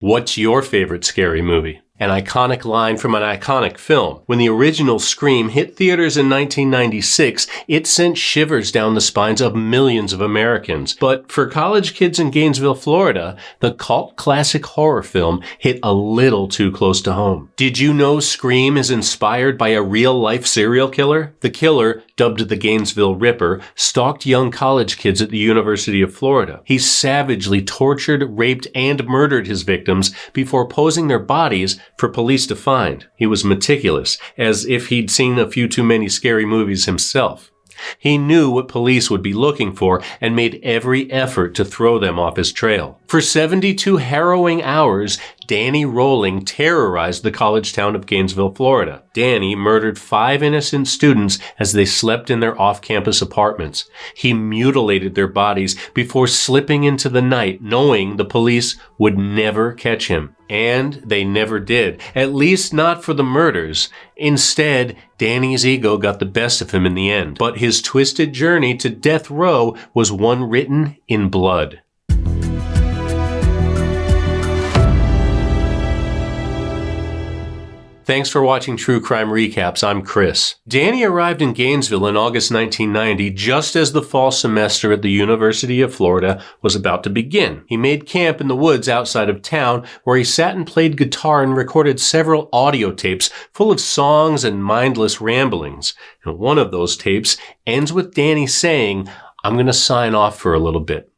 What's your favorite scary movie? An iconic line from an iconic film. When the original Scream hit theaters in 1996, it sent shivers down the spines of millions of Americans. But for college kids in Gainesville, Florida, the cult classic horror film hit a little too close to home. Did you know Scream is inspired by a real-life serial killer? The killer, dubbed the Gainesville Ripper, stalked young college kids at the University of Florida. He savagely tortured, raped, and murdered his victims before posing their bodies for police to find. He was meticulous, as if he'd seen a few too many scary movies himself. He knew what police would be looking for and made every effort to throw them off his trail. For 72 harrowing hours, Danny Rolling terrorized the college town of Gainesville, Florida. Danny murdered 5 innocent students as they slept in their off-campus apartments. He mutilated their bodies before slipping into the night, knowing the police would never catch him. And they never did, at least not for the murders. Instead, Danny's ego got the best of him in the end. But his twisted journey to death row was one written in blood. Thanks for watching True Crime Recaps. I'm Chris. Danny arrived in Gainesville in August 1990, just as the fall semester at the University of Florida was about to begin. He made camp in the woods outside of town, where he sat and played guitar and recorded several audio tapes full of songs and mindless ramblings. And one of those tapes ends with Danny saying, "I'm going to sign off for a little bit.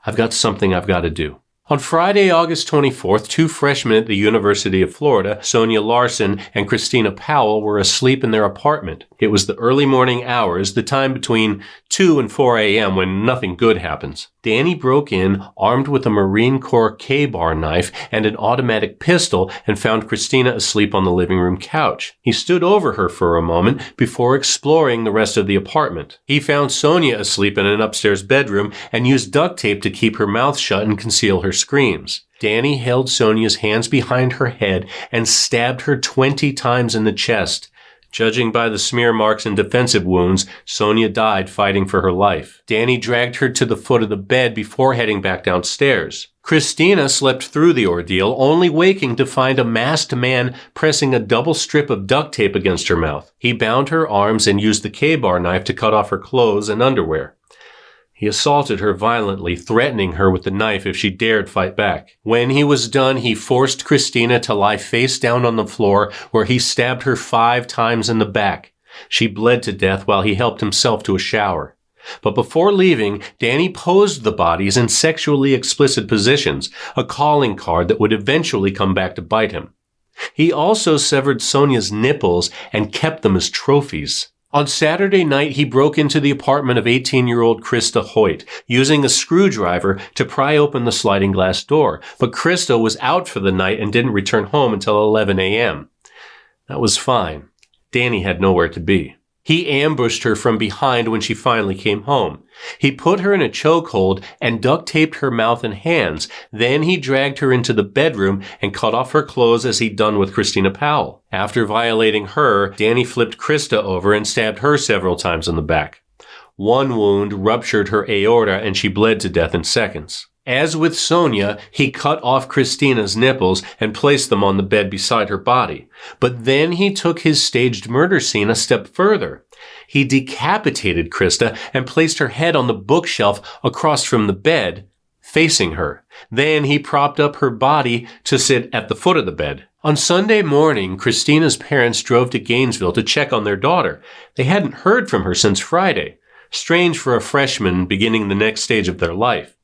I've got something I've got to do." On Friday, August 24th, 2 freshmen at the University of Florida, Sonia Larson and Christina Powell, were asleep in their apartment. It was the early morning hours, the time between 2 and 4 a.m. when nothing good happens. Danny broke in, armed with a Marine Corps K-bar knife and an automatic pistol, and found Christina asleep on the living room couch. He stood over her for a moment before exploring the rest of the apartment. He found Sonia asleep in an upstairs bedroom and used duct tape to keep her mouth shut and conceal her screams. Danny held Sonia's hands behind her head and stabbed her 20 times in the chest. Judging by the smear marks and defensive wounds, Sonia died fighting for her life. Danny dragged her to the foot of the bed before heading back downstairs. Christina slept through the ordeal, only waking to find a masked man pressing a double strip of duct tape against her mouth. He bound her arms and used the K-bar knife to cut off her clothes and underwear. He assaulted her violently, threatening her with the knife if she dared fight back. When he was done, he forced Christina to lie face down on the floor, where he stabbed her 5 times in the back. She bled to death while he helped himself to a shower. But before leaving, Danny posed the bodies in sexually explicit positions, a calling card that would eventually come back to bite him. He also severed Sonia's nipples and kept them as trophies. On Saturday night, he broke into the apartment of 18-year-old Krista Hoyt, using a screwdriver to pry open the sliding glass door. But Krista was out for the night and didn't return home until 11 a.m. That was fine. Danny had nowhere to be. He ambushed her from behind when she finally came home. He put her in a chokehold and duct taped her mouth and hands. Then he dragged her into the bedroom and cut off her clothes as he'd done with Christina Powell. After violating her, Danny flipped Krista over and stabbed her several times in the back. One wound ruptured her aorta and she bled to death in seconds. As with Sonia, he cut off Christina's nipples and placed them on the bed beside her body. But then he took his staged murder scene a step further. He decapitated Krista and placed her head on the bookshelf across from the bed, facing her. Then he propped up her body to sit at the foot of the bed. On Sunday morning, Christina's parents drove to Gainesville to check on their daughter. They hadn't heard from her since Friday. Strange for a freshman beginning the next stage of their life.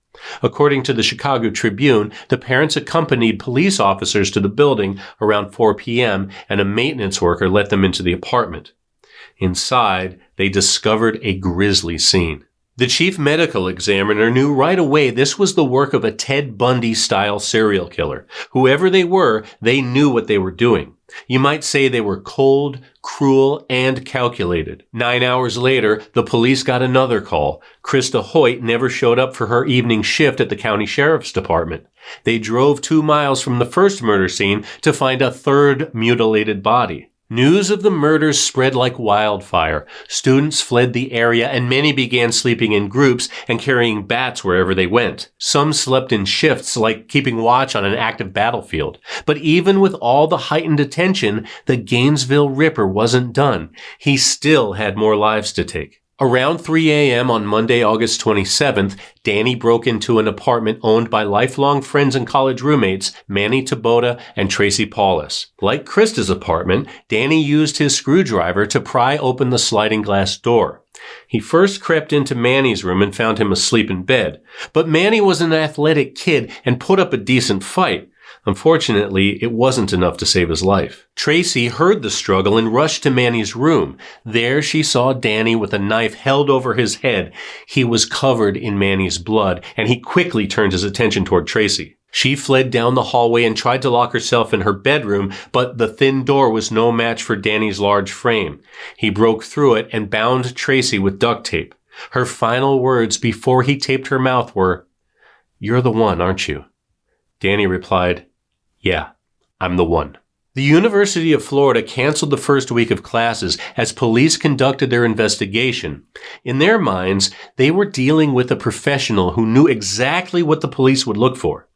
According to the Chicago Tribune, the parents accompanied police officers to the building around 4 p.m. and a maintenance worker let them into the apartment. Inside, they discovered a grisly scene. The chief medical examiner knew right away this was the work of a Ted Bundy-style serial killer. Whoever they were, they knew what they were doing. You might say they were cold, cruel, and calculated. 9 hours later, the police got another call. Krista Hoyt never showed up for her evening shift at the county sheriff's department. They drove 2 miles from the first murder scene to find a third mutilated body. News of the murders spread like wildfire. Students fled the area and many began sleeping in groups and carrying bats wherever they went. Some slept in shifts like keeping watch on an active battlefield. But even with all the heightened attention, the Gainesville Ripper wasn't done. He still had more lives to take. Around 3 a.m. on Monday, August 27th, Danny broke into an apartment owned by lifelong friends and college roommates, Manny Taboda and Tracy Paulus. Like Krista's apartment, Danny used his screwdriver to pry open the sliding glass door. He first crept into Manny's room and found him asleep in bed. But Manny was an athletic kid and put up a decent fight. Unfortunately, it wasn't enough to save his life. Tracy heard the struggle and rushed to Manny's room. There she saw Danny with a knife held over his head. He was covered in Manny's blood, and he quickly turned his attention toward Tracy. She fled down the hallway and tried to lock herself in her bedroom, but the thin door was no match for Danny's large frame. He broke through it and bound Tracy with duct tape. Her final words before he taped her mouth were, "You're the one, aren't you?" Danny replied, "Yeah, I'm the one." The University of Florida canceled the first week of classes as police conducted their investigation. In their minds, they were dealing with a professional who knew exactly what the police would look for.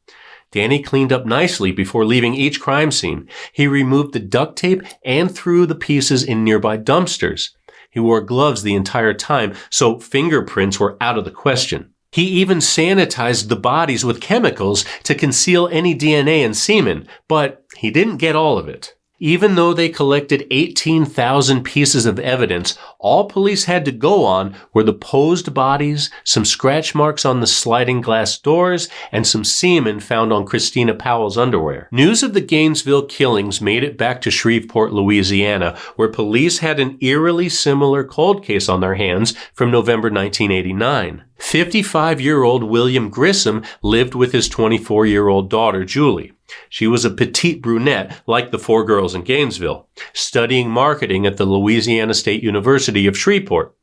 Danny cleaned up nicely before leaving each crime scene. He removed the duct tape and threw the pieces in nearby dumpsters. He wore gloves the entire time, so fingerprints were out of the question. He even sanitized the bodies with chemicals to conceal any DNA and semen, but he didn't get all of it. Even though they collected 18,000 pieces of evidence, all police had to go on were the posed bodies, some scratch marks on the sliding glass doors, and some semen found on Christina Powell's underwear. News of the Gainesville killings made it back to Shreveport, Louisiana, where police had an eerily similar cold case on their hands from November 1989. 55-year-old William Grissom lived with his 24-year-old daughter, Julie. She was a petite brunette like the four girls in Gainesville, studying marketing at the Louisiana State University of Shreveport.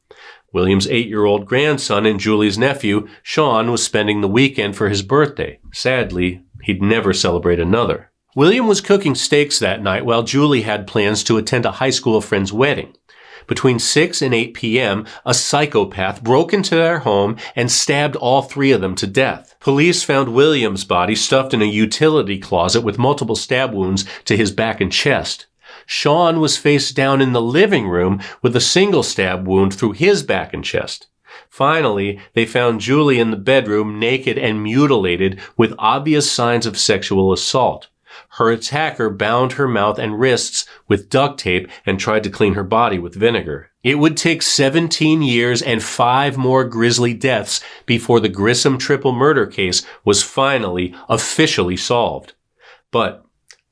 William's 8-year-old grandson and Julie's nephew, Sean, was spending the weekend for his birthday. Sadly, he'd never celebrate another. William was cooking steaks that night while Julie had plans to attend a high school friend's wedding. Between 6 and 8 p.m., a psychopath broke into their home and stabbed all three of them to death. Police found William's body stuffed in a utility closet with multiple stab wounds to his back and chest. Sean was face down in the living room with a single stab wound through his back and chest. Finally, they found Julie in the bedroom naked and mutilated with obvious signs of sexual assault. Her attacker bound her mouth and wrists with duct tape and tried to clean her body with vinegar. It would take 17 years and 5 more grisly deaths before the Grissom triple murder case was finally officially solved. But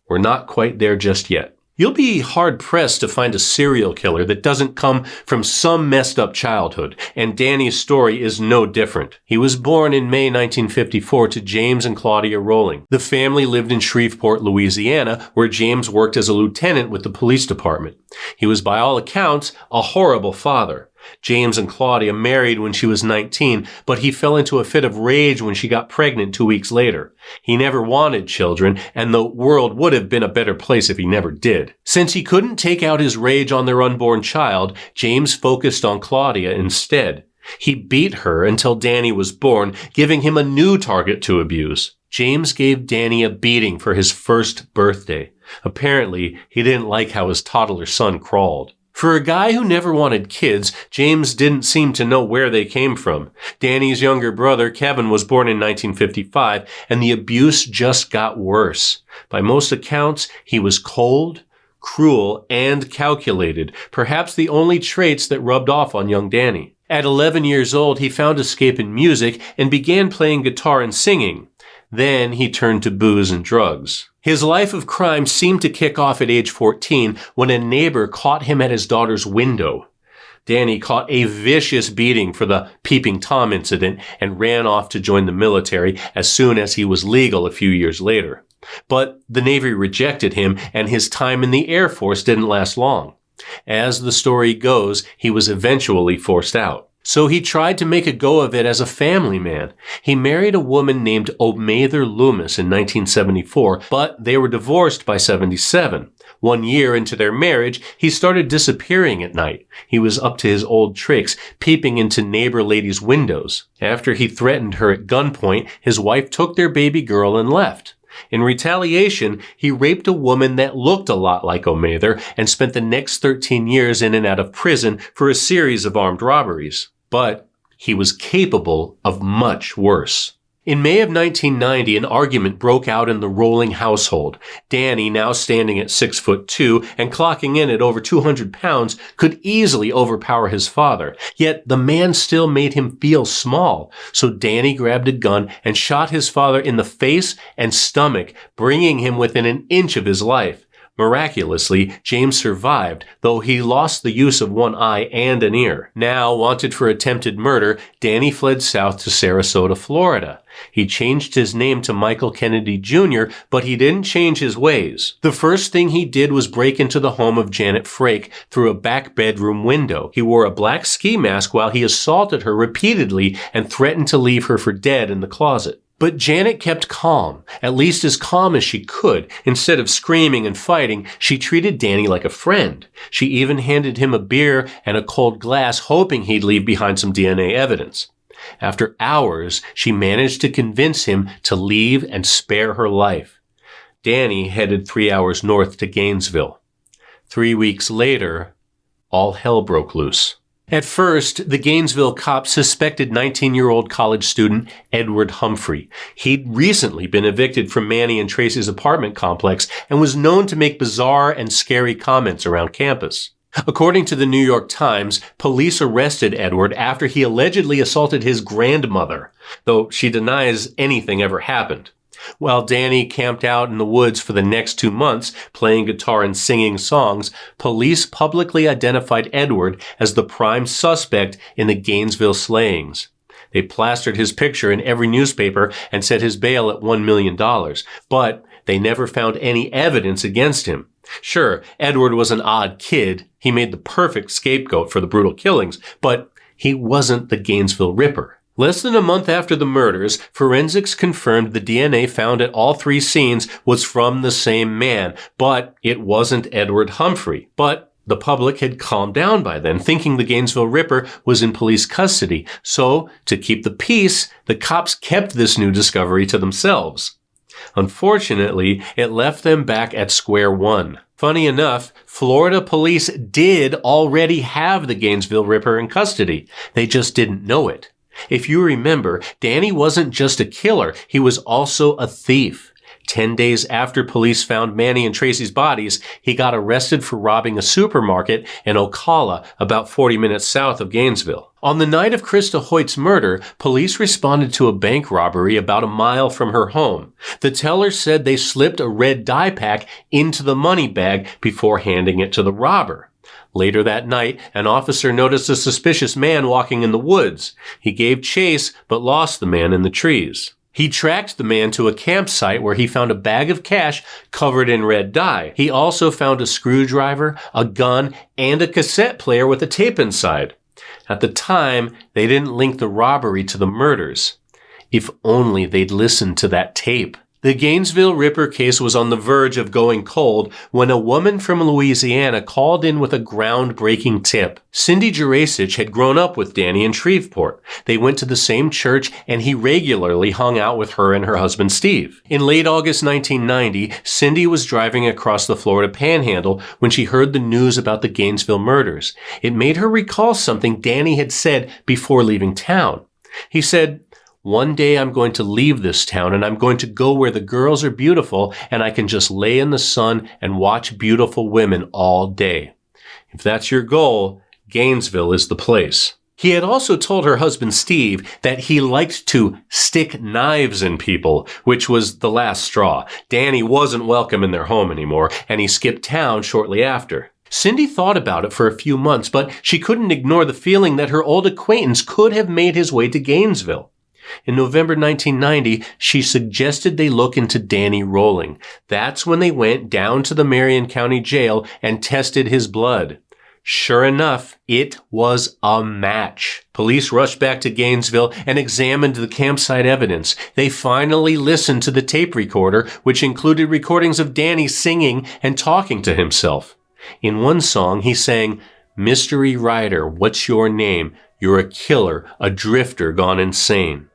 we're not quite there just yet. You'll be hard-pressed to find a serial killer that doesn't come from some messed-up childhood, and Danny's story is no different. He was born in May 1954 to James and Claudia Rowling. The family lived in Shreveport, Louisiana, where James worked as a lieutenant with the police department. He was, by all accounts, a horrible father. James and Claudia married when she was 19, but he fell into a fit of rage when she got pregnant 2 weeks later. He never wanted children, and the world would have been a better place if he never did. Since he couldn't take out his rage on their unborn child, James focused on Claudia instead. He beat her until Danny was born, giving him a new target to abuse. James gave Danny a beating for his first birthday. Apparently, he didn't like how his toddler son crawled. For a guy who never wanted kids, James didn't seem to know where they came from. Danny's younger brother, Kevin, was born in 1955, and the abuse just got worse. By most accounts, he was cold, cruel, and calculated, perhaps the only traits that rubbed off on young Danny. At 11 years old, he found escape in music and began playing guitar and singing. Then he turned to booze and drugs. His life of crime seemed to kick off at age 14 when a neighbor caught him at his daughter's window. Danny caught a vicious beating for the Peeping Tom incident and ran off to join the military as soon as he was legal a few years later. But the Navy rejected him, and his time in the Air Force didn't last long. As the story goes, he was eventually forced out. So he tried to make a go of it as a family man. He married a woman named Omather Loomis in 1974, but they were divorced by 77. 1 year into their marriage, he started disappearing at night. He was up to his old tricks, peeping into neighbor ladies' windows. After he threatened her at gunpoint, his wife took their baby girl and left. In retaliation, he raped a woman that looked a lot like Omather and spent the next 13 years in and out of prison for a series of armed robberies. But he was capable of much worse. In May of 1990, an argument broke out in the Rolling household. Danny, now standing at 6'2" and clocking in at over 200 pounds, could easily overpower his father. Yet the man still made him feel small. So Danny grabbed a gun and shot his father in the face and stomach, bringing him within an inch of his life. Miraculously, James survived, though he lost the use of one eye and an ear. Now, wanted for attempted murder, Danny fled south to Sarasota, Florida. He changed his name to Michael Kennedy Jr., but he didn't change his ways. The first thing he did was break into the home of Janet Frake through a back bedroom window. He wore a black ski mask while he assaulted her repeatedly and threatened to leave her for dead in the closet. But Janet kept calm, at least as calm as she could. Instead of screaming and fighting, she treated Danny like a friend. She even handed him a beer and a cold glass, hoping he'd leave behind some DNA evidence. After hours, she managed to convince him to leave and spare her life. Danny headed 3 hours north to Gainesville. 3 weeks later, all hell broke loose. At first, the Gainesville cops suspected 19-year-old college student Edward Humphrey. He'd recently been evicted from Manny and Tracy's apartment complex and was known to make bizarre and scary comments around campus. According to the New York Times, police arrested Edward after he allegedly assaulted his grandmother, though she denies anything ever happened. While Danny camped out in the woods for the next 2 months, playing guitar and singing songs, police publicly identified Edward as the prime suspect in the Gainesville slayings. They plastered his picture in every newspaper and set his bail at $1 million, but they never found any evidence against him. Sure, Edward was an odd kid. He made the perfect scapegoat for the brutal killings, but he wasn't the Gainesville Ripper. Less than a month after the murders, forensics confirmed the DNA found at all 3 scenes was from the same man, but it wasn't Edward Humphrey. But the public had calmed down by then, thinking the Gainesville Ripper was in police custody. So, to keep the peace, the cops kept this new discovery to themselves. Unfortunately, it left them back at square one. Funny enough, Florida police did already have the Gainesville Ripper in custody. They just didn't know it. If you remember, Danny wasn't just a killer, he was also a thief. 10 days after police found Manny and Tracy's bodies, he got arrested for robbing a supermarket in Ocala, about 40 minutes south of Gainesville. On the night of Krista Hoyt's murder, police responded to a bank robbery about a mile from her home. The teller said they slipped a red dye pack into the money bag before handing it to the robber. Later that night, an officer noticed a suspicious man walking in the woods. He gave chase, but lost the man in the trees. He tracked the man to a campsite where he found a bag of cash covered in red dye. He also found a screwdriver, a gun, and a cassette player with a tape inside. At the time, they didn't link the robbery to the murders. If only they'd listened to that tape. The Gainesville Ripper case was on the verge of going cold when a woman from Louisiana called in with a groundbreaking tip. Cindy Jurasich had grown up with Danny in Shreveport. They went to the same church, and he regularly hung out with her and her husband Steve. In late August 1990, Cindy was driving across the Florida Panhandle when she heard the news about the Gainesville murders. It made her recall something Danny had said before leaving town. He said, "One day I'm going to leave this town and I'm going to go where the girls are beautiful and I can just lay in the sun and watch beautiful women all day." If that's your goal, Gainesville is the place. He had also told her husband Steve that he liked to stick knives in people, which was the last straw. Danny wasn't welcome in their home anymore, and he skipped town shortly after. Cindy thought about it for a few months, but she couldn't ignore the feeling that her old acquaintance could have made his way to Gainesville. In November 1990, she suggested they look into Danny Rolling. That's when they went down to the Marion County Jail and tested his blood. Sure enough, it was a match. Police rushed back to Gainesville and examined the campsite evidence. They finally listened to the tape recorder, which included recordings of Danny singing and talking to himself. In one song, he sang, "Mystery Rider, what's your name? You're a killer, a drifter gone insane."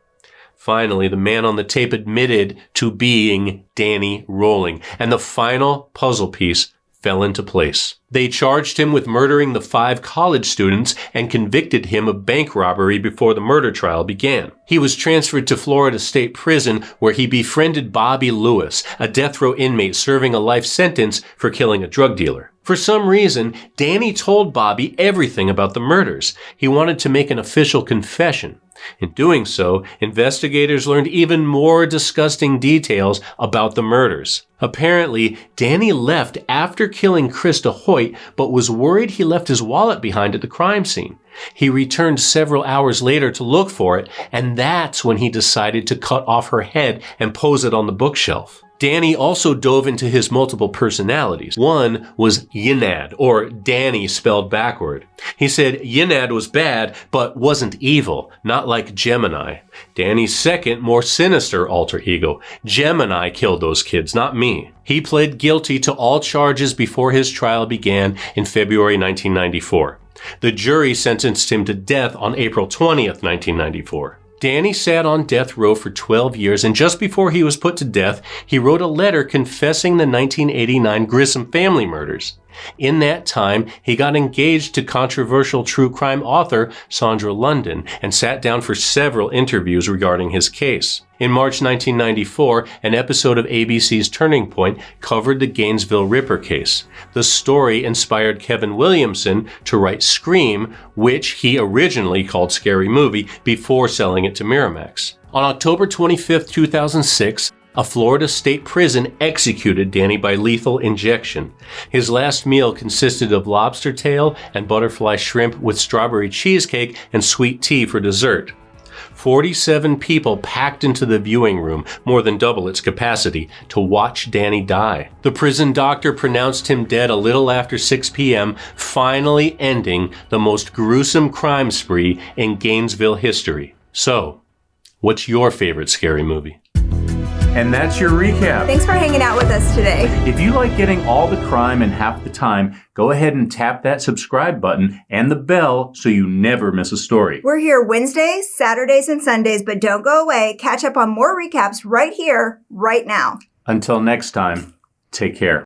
Finally, the man on the tape admitted to being Danny Rolling, and the final puzzle piece fell into place. They charged him with murdering the 5 college students and convicted him of bank robbery before the murder trial began. He was transferred to Florida State Prison, where he befriended Bobby Lewis, a death row inmate serving a life sentence for killing a drug dealer. For some reason, Danny told Bobby everything about the murders. He wanted to make an official confession. In doing so, investigators learned even more disgusting details about the murders. Apparently, Danny left after killing Krista Hoyt, but was worried he left his wallet behind at the crime scene. He returned several hours later to look for it, and that's when he decided to cut off her head and pose it on the bookshelf. Danny also dove into his multiple personalities. One was Yinad, or Danny spelled backward. He said Yinad was bad, but wasn't evil, not like Gemini. Danny's second, more sinister alter ego, Gemini killed those kids, not me. He pled guilty to all charges before his trial began in February 1994. The jury sentenced him to death on April 20th, 1994. Danny sat on death row for 12 years, and just before he was put to death, he wrote a letter confessing the 1989 Grissom family murders. In that time, he got engaged to controversial true crime author Sandra London and sat down for several interviews regarding his case. In March 1994, an episode of ABC's Turning Point covered the Gainesville Ripper case. The story inspired Kevin Williamson to write Scream, which he originally called Scary Movie, before selling it to Miramax. On October 25, 2006, a Florida state prison executed Danny by lethal injection. His last meal consisted of lobster tail and butterfly shrimp with strawberry cheesecake and sweet tea for dessert. 47 people packed into the viewing room, more than double its capacity, to watch Danny die. The prison doctor pronounced him dead a little after 6 p.m., finally ending the most gruesome crime spree in Gainesville history. So, what's your favorite scary movie? And that's your recap. Thanks for hanging out with us today. If you like getting all the crime in half the time, go ahead and tap that subscribe button and the bell so you never miss a story. We're here Wednesdays, Saturdays, and Sundays, but don't go away. Catch up on more recaps right here, right now. Until next time, take care.